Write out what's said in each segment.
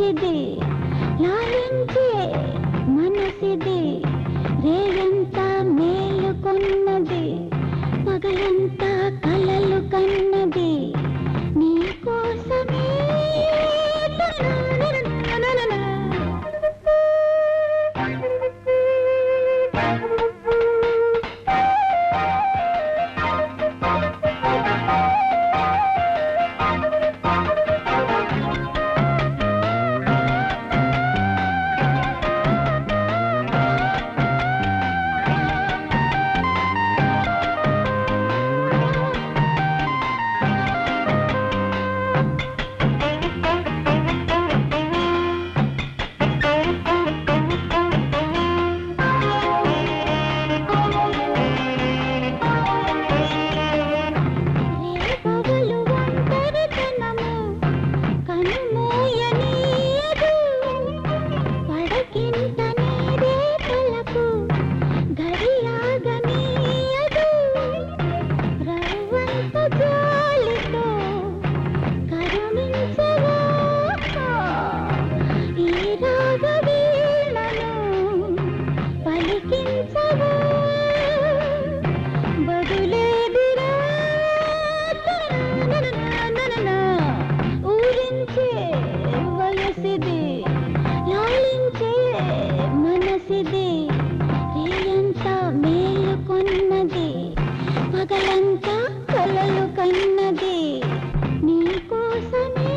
వయసిది లాలించే మనసిది రేయంతా మేలుకొన్నది పగలంతా కలలు కన్నది నీ కోసమే పగలంతా కలలు కన్నది నీ కోసమే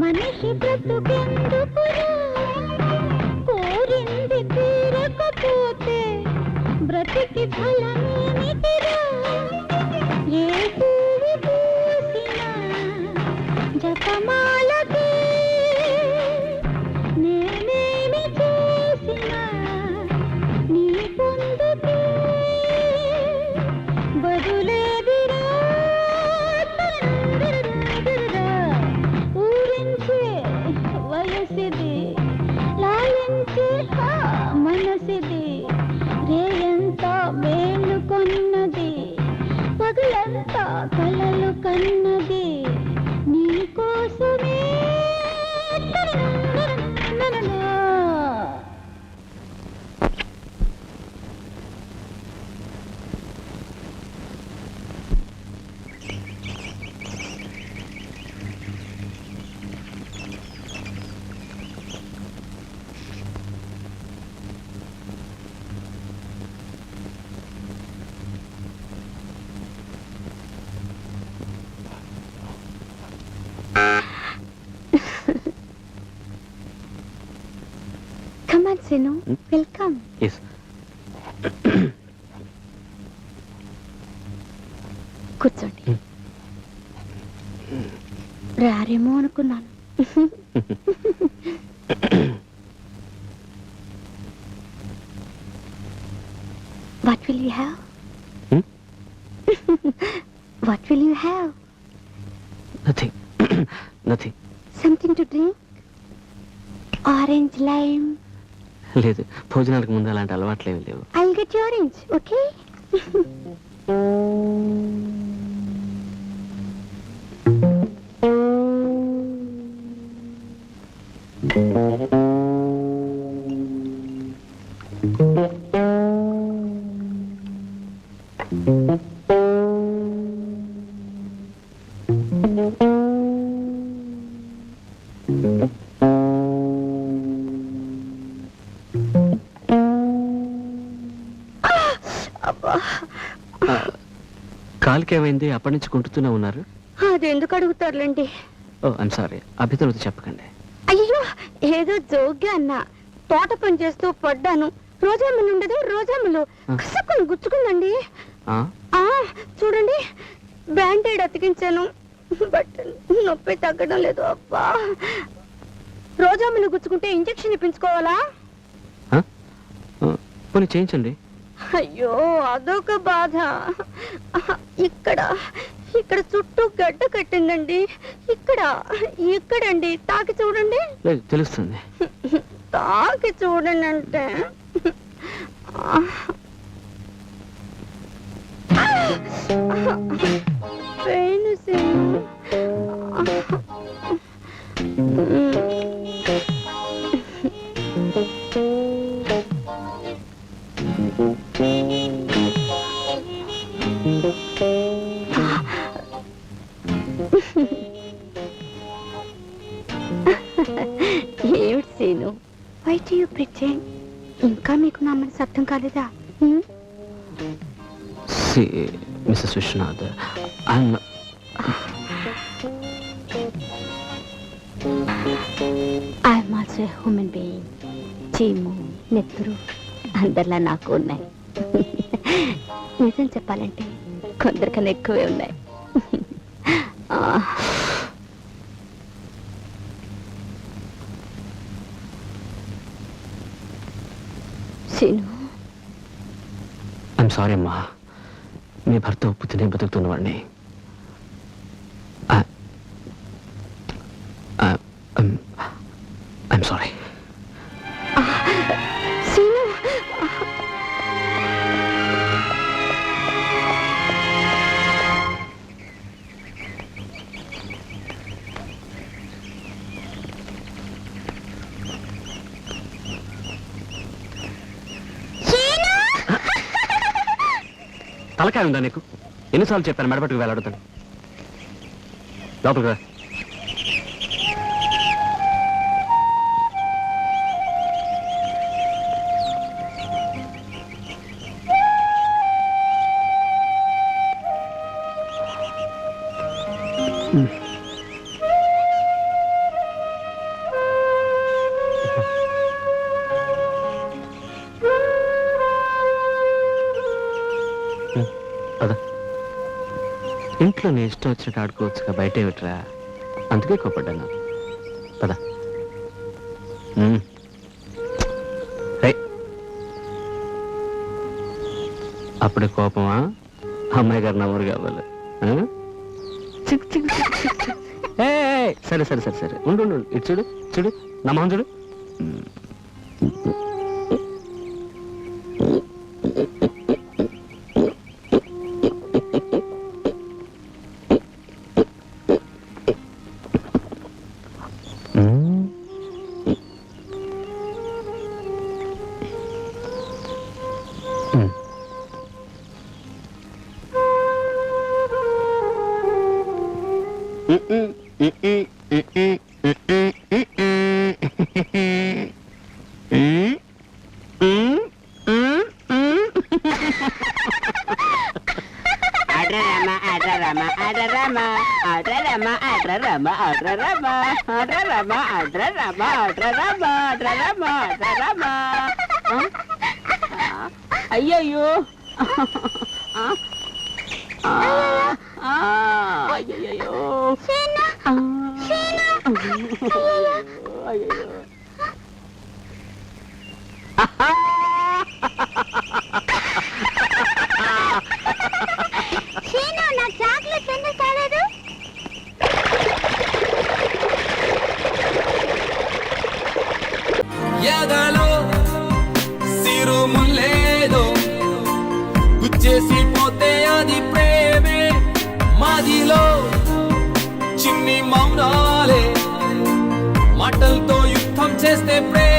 మనిషి బ్రతుకెందుకురా కోరింది తీరకపోతే బ్రతికి ఫలమేమిటిరా ఏ పువ్వు పూసినా జపమాలకే నేనేమి చేసినా నీ పొందుకే బదులేదిరా వయసిది లాలించే మనసిది రేయంతా మేలుకొన్నది పగలంతా కలలు కన్నది నీ కోసమే Come on, Sinu. Welcome. Yes. కూర్చోండి. రారేమో అనుకున్నాను. What will you have? What will you have? Nothing. Nothing. Something to drink? Orange, lime? లేదు, భోజనాలకు ముందు అలాంటి అలవాట్లేమి లేవు. I'll get you orange, okay? కాలుకేమైంది? అప్పటి నుంచి కుంటుతూనే ఉన్నారు. అది ఎందుకు అడుగుతారులేండి. ఓ ఐమ్ సారీ, అభితలతో చెప్పకండి. అయ్యో, ఏదో జోక్గా అన్నా. తోట పని చేస్తూ పడ్డాను. రోజాములు ఉండదు, రోజాములు కసక్కుని గుచ్చుకుందండి. ఆ? ఆ చూడండి, బ్యాండేడ్ అతికించాను, బట్ నొప్పి తగ్గడం లేదు. అబ్బా, రోజాములు గుచ్చుకుంటే ఇంజెక్షన్ ఇప్పించుకోవాలా? పోనీ చేయించండి. అయ్యో, అదొక బాధ. ఇక్కడ ఇక్కడ చుట్టూ గడ్డ కట్టిందండి. ఇక్కడండి, తాకి చూడండి. లేదు, తెలుస్తుంది. తాకి చూడండి అంటే పెయిన్ సీను. ఏమిటి scene, why do you pretend? ఇంకా మీకు నా మనసు అర్థం కాలేదా? See, Mrs. Vishwanath, I'm also a human being. చీము, నెత్తురు అందరిలా నాకు ఉన్నాయి. నిజం చెప్పాలంటే కొందరికన్నా ఎక్కువే ఉన్నాయి. సీను, ఐఎమ్ సారీ అమ్మా. మీ భర్త ఒప్పుతూనే బతుకుతున్నవాడిని. I'm sorry. సీను, తలకాయ ఉందా నీకు? ఎన్నిసార్లు చెప్పాను మెడపట్టుకు వేలాడుతాను. లోపలికి రా. ఇంట్లో నీ ఇష్టం వచ్చినట్టు ఆడుకోవచ్చుగా, బయటే విట్రా. అందుకే కోపడ్డాను. పద. అప్పుడే కోపమా? అమ్మాయి గారు నవ్వరు కావాలి. సరే సరే సరే సరే, ఉండు ఉండు. ఇటు చూడు చూడు, నా మొహం చూడు. అయ్యయ్యో, ఎదలో సిరుములేదో గుచ్చేసి పోతే అది ప్రేమే, మాదిలో చిన్ని మౌనాలే మాటలతో యుద్ధం చేస్తే ప్రేమ.